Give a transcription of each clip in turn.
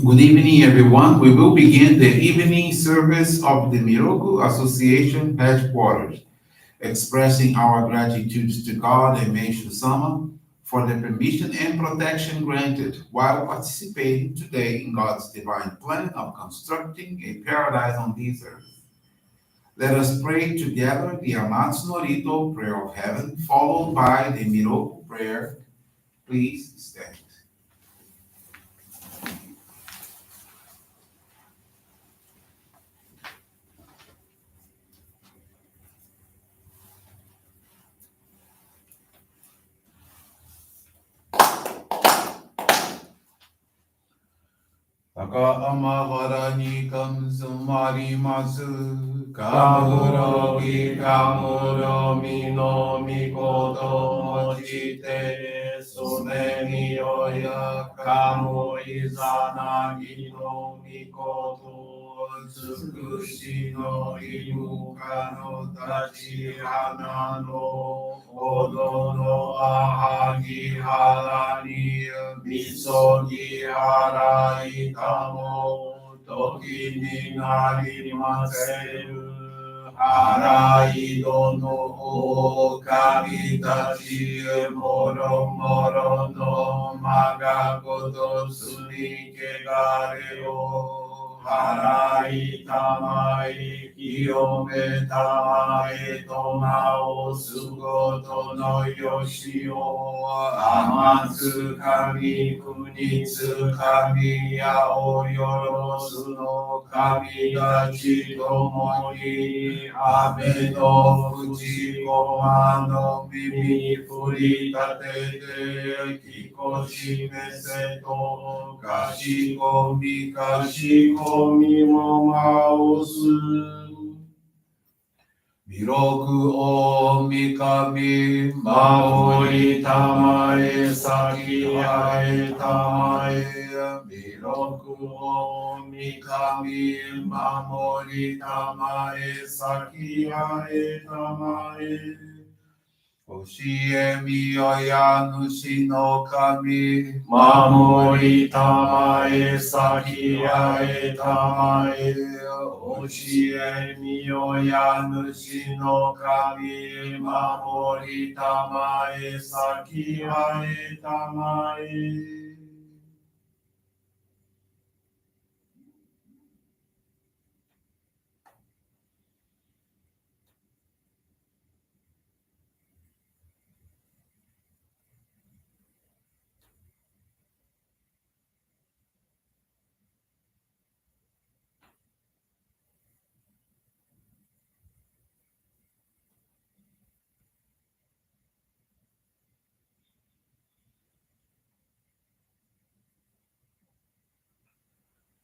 Good evening, everyone. We will begin the evening service of the Miroku Association headquarters, expressing our gratitude to God and Meishu-sama for the permission and protection granted while participating today in God's divine plan of constructing a paradise on this earth. Let us pray together the Amatsu-Norito Prayer of Heaven, followed by the Miroku Prayer. Please stand. Taka ni kamsumarimasu, Kamurogi kamuromi no mikoto mojite sumeni oya kamu izanagi no mikoto tsukushi no imuka no tachi hana no odo no ahagi harani misogi harai tamo Toki ni narimaseru Haraido no okami tachi Moro moro no magagoto sumi kegare o Harai tamai kiyome tamae tomao sugoto no yoshi o Amatsu kami kunitsu kami yao yorosu no kami dachi tomo ni abe no fuji koma no mimi furitate kikoshi mese to kashikomi mo maosu Miroku o mikami Maori tamae saki ae tamae Miroku o mikami Maori tamae saki ae tamae Oshie miyoya nushi no kami Mamori tamae saki ae tamae Oshie miyoya nushi no kami Mamori tamae saki ae tamae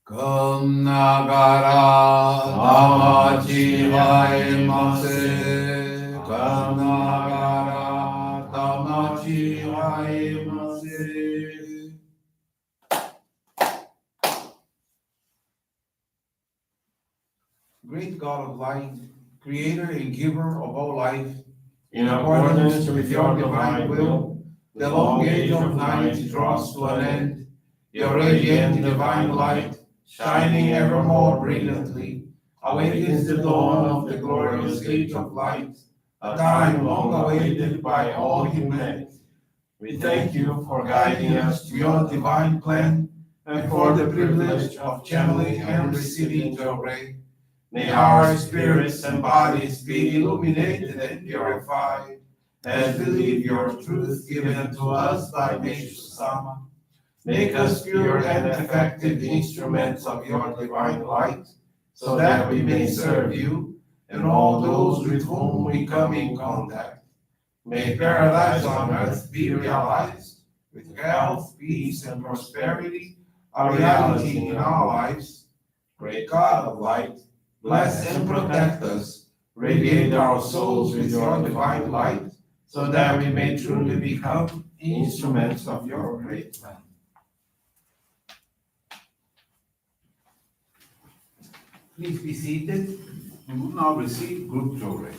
Kom nagara tamachi haemase. Kom nagara tamachi haemase. Great God of light, creator and giver of all life, in accordance with your divine will, the long age of night draws to an end. Your radiant divine light, shining ever more brilliantly, awakens the dawn of the glorious age of light, a time long awaited by all humanity. We thank you for guiding us to your divine plan and for the privilege of channeling and receiving Johrei. May our spirits and bodies be illuminated and purified as we live your truth given to us by Meishu-sama. Make us pure and effective instruments of your divine light, so that we may serve you and all those with whom we come in contact. May paradise on earth be realized, with health, peace, and prosperity, a reality in our lives. Great God of light, bless and protect us, radiate our souls with your divine light, so that we may truly become instruments of your great plan. Please be seated. We will now receive group Johrei.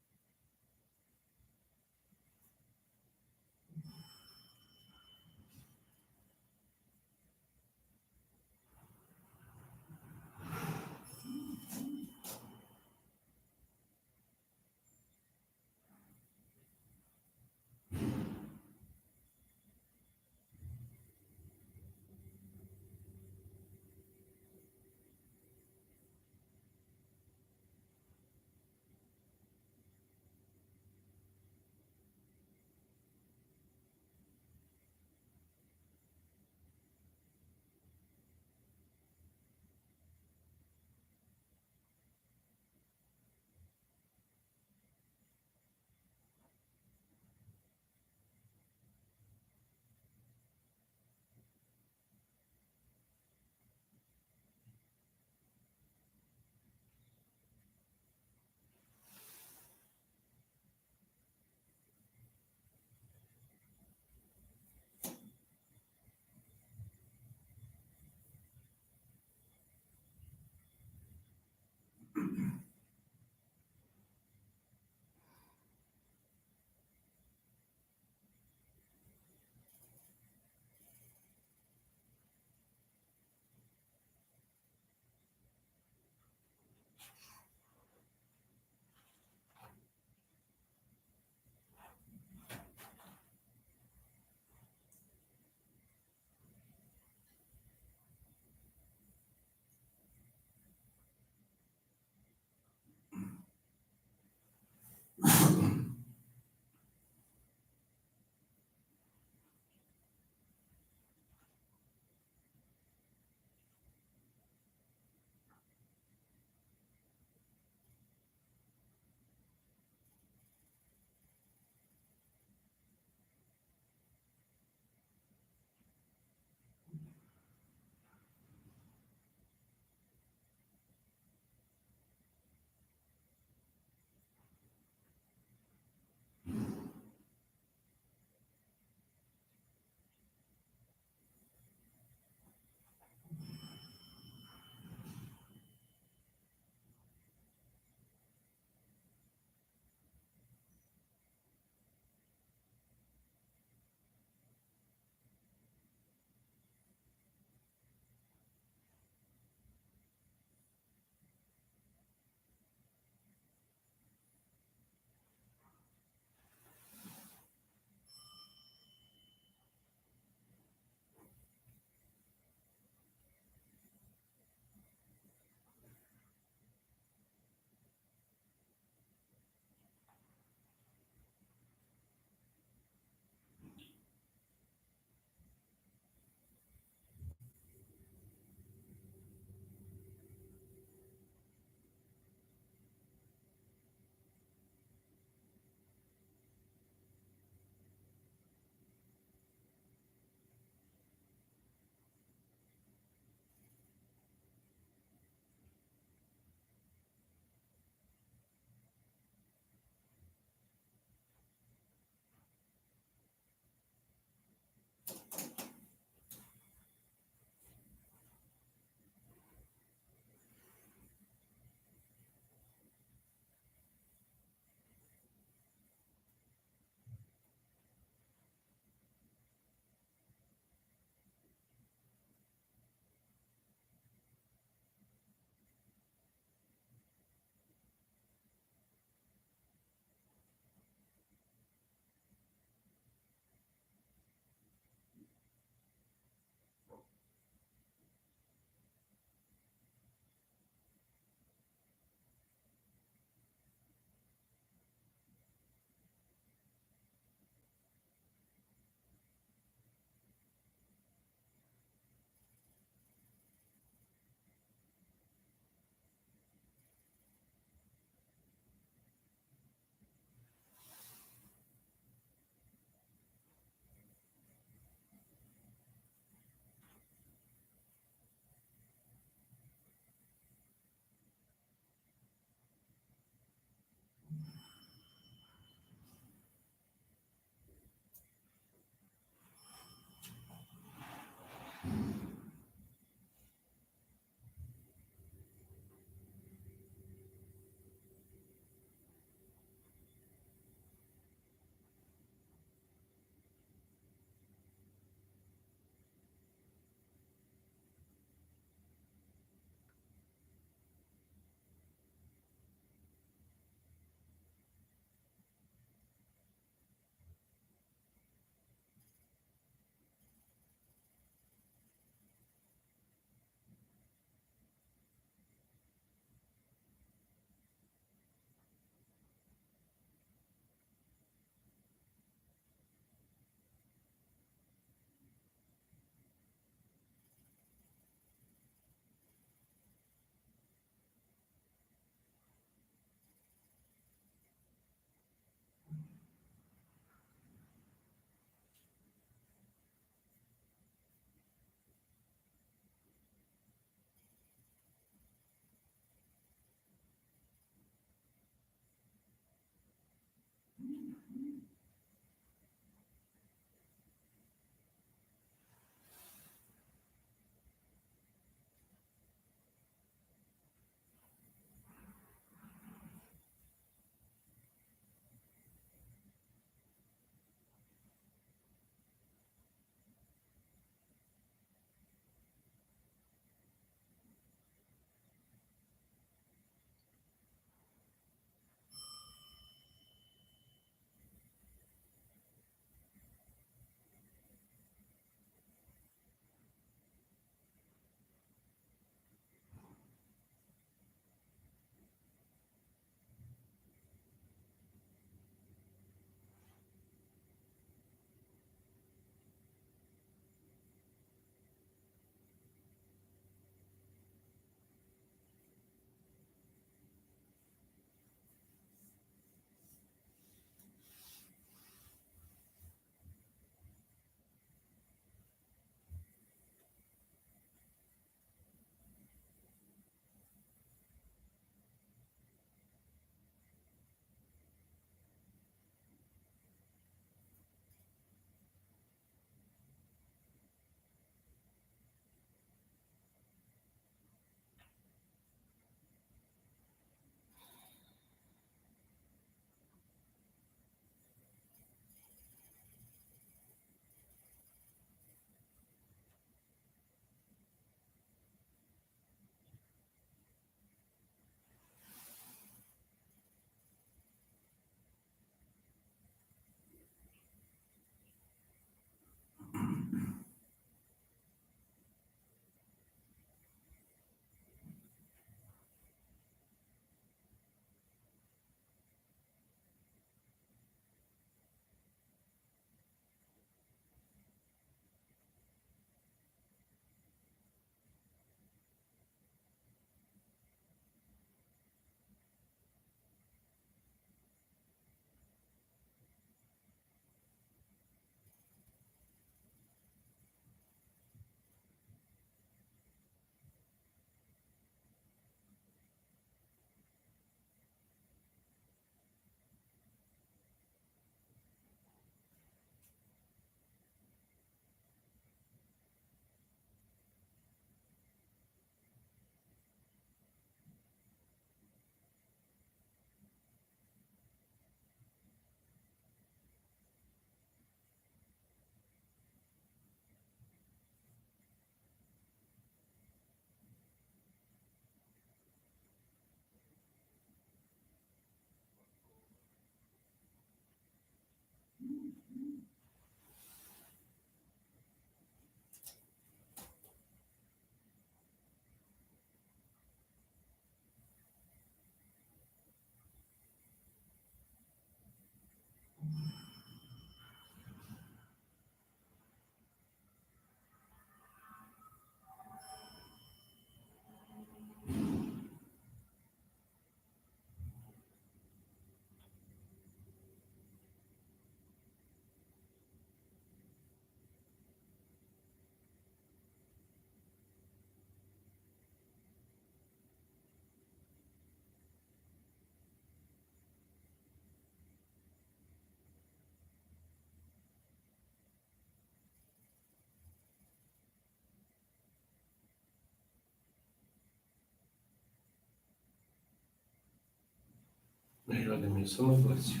May God and Meishu-sama bless you.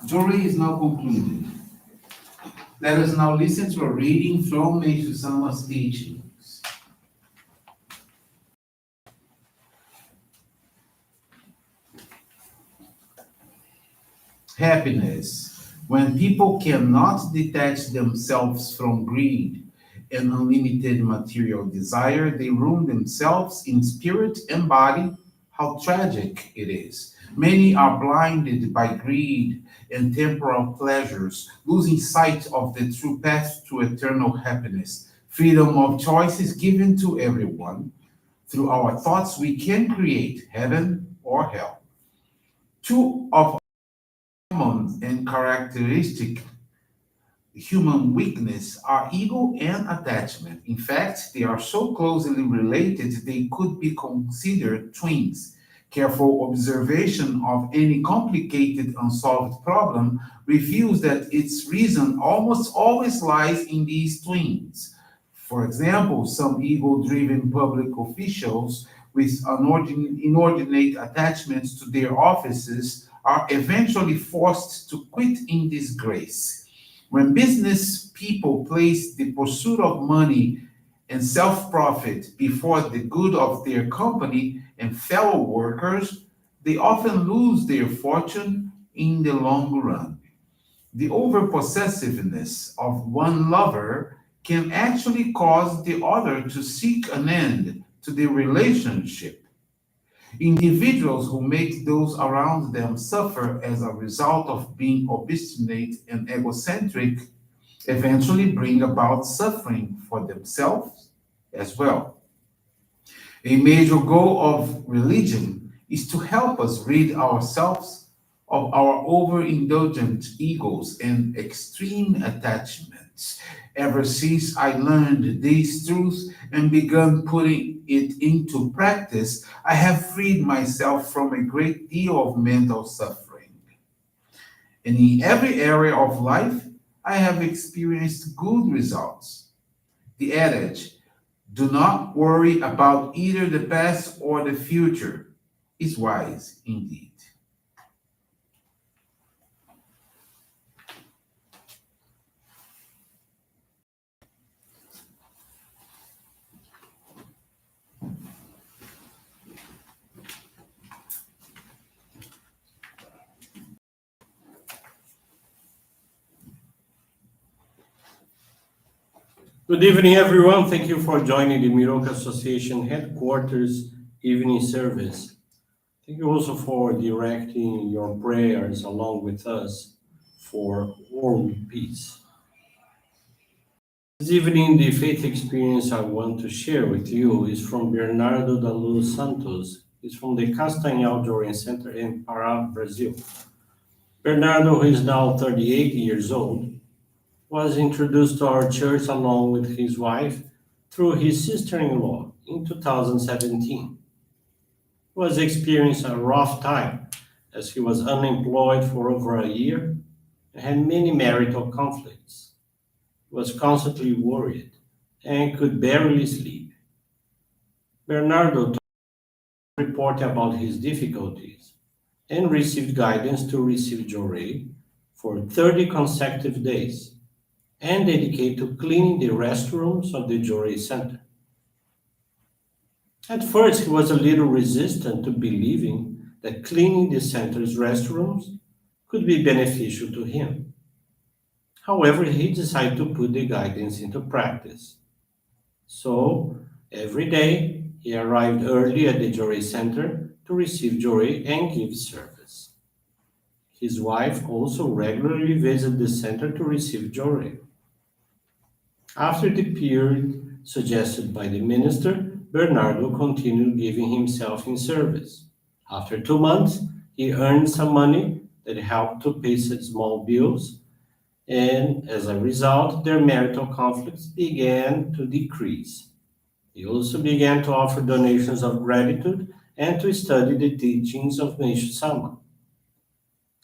Johrei is now concluded. Let us now listen to a reading from Meishu-sama's teachings. Happiness. When people cannot detach themselves from greed and unlimited material desire, they ruin themselves in spirit and body. How tragic it is. Many are blinded by greed and temporal pleasures, losing sight of the true path to eternal happiness. Freedom of choice is given to everyone. Through our thoughts, we can create heaven or hell. Two of common and characteristic human weakness are ego and attachment. In fact, they are so closely related they could be considered twins. Careful observation of any complicated unsolved problem reveals that its reason almost always lies in these twins. For example, some ego driven public officials with inordinate attachments to their offices are eventually forced to quit in disgrace. When business people place the pursuit of money and self profit before the good of their company and fellow workers, they often lose their fortune in the long run. The over possessiveness of one lover can actually cause the other to seek an end to the relationship. Individuals who make those around them suffer as a result of being obstinate and egocentric eventually bring about suffering for themselves as well. A major goal of religion is to help us rid ourselves of our overindulgent egos and extreme attachments. Ever since I learned these truths and begun putting it into practice, I have freed myself from a great deal of mental suffering. And in every area of life, I have experienced good results. The adage, do not worry about either the past or the future, is wise indeed. Good evening, everyone. Thank you for joining the Miroku Association headquarters evening service. Thank you also for directing your prayers along with us for world peace. This evening, the faith experience I want to share with you is from Bernardo da Luz Santos. He's from the Castanhal Johrei Center in Pará, Brazil. Bernardo, who is now 38 years old, was introduced to our church along with his wife through his sister-in-law in 2017. He was experiencing a rough time as he was unemployed for over a year and had many marital conflicts. He was constantly worried and could barely sleep. Bernardo reported about his difficulties and received guidance to receive Johrei for 30 consecutive days and dedicate to cleaning the restrooms of the Johrei Center. At first, he was a little resistant to believing that cleaning the center's restrooms could be beneficial to him. However, he decided to put the guidance into practice. So, every day, he arrived early at the Johrei Center to receive Johrei and give service. His wife also regularly visited the center to receive Johrei. After the period suggested by the minister, Bernardo continued giving himself in service. After 2 months, he earned some money that helped to pay some small bills, and as a result, their marital conflicts began to decrease. He also began to offer donations of gratitude and to study the teachings of Meishu-sama.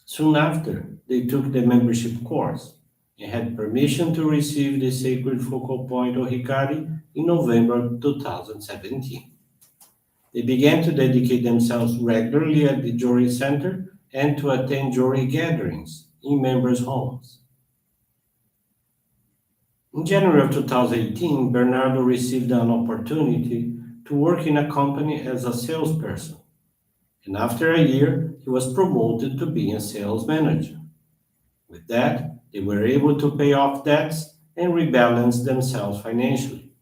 Soon after, they took the membership course and had permission to receive the sacred focal point of Hikari in November 2017. They began to dedicate themselves regularly at the Johrei Center and to attend Johrei gatherings in members' homes. In January of 2018, Bernardo received an opportunity to work in a company as a salesperson, and after a year, he was promoted to being a sales manager. With that, they were able to pay off debts and rebalance themselves financially.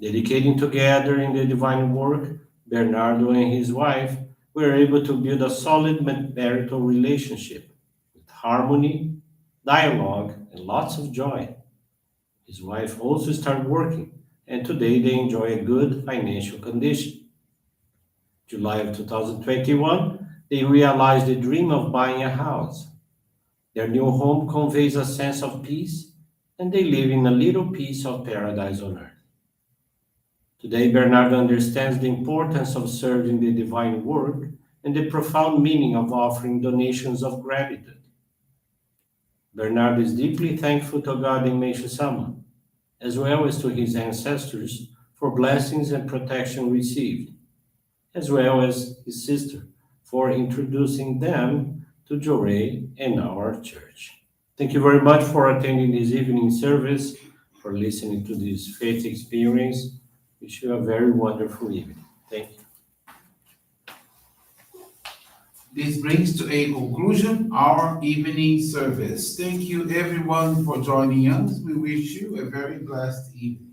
Dedicating together in the divine work, Bernardo and his wife were able to build a solid marital relationship with harmony, dialogue, and lots of joy. His wife also started working, and today they enjoy a good financial condition. July of 2021, they realized the dream of buying a house. Their new home conveys a sense of peace, and they live in a little piece of paradise on earth. Today, Bernardo understands the importance of serving the divine work and the profound meaning of offering donations of gratitude. Bernardo is deeply thankful to God and Meishu-sama, as well as to his ancestors for blessings and protection received, as well as his sister for introducing them to Johrei and our church. Thank you very much for attending this evening service, for listening to this faith experience. Wish you a very wonderful evening. Thank you. This brings to a conclusion our evening service. Thank you everyone for joining us. We wish you a very blessed evening.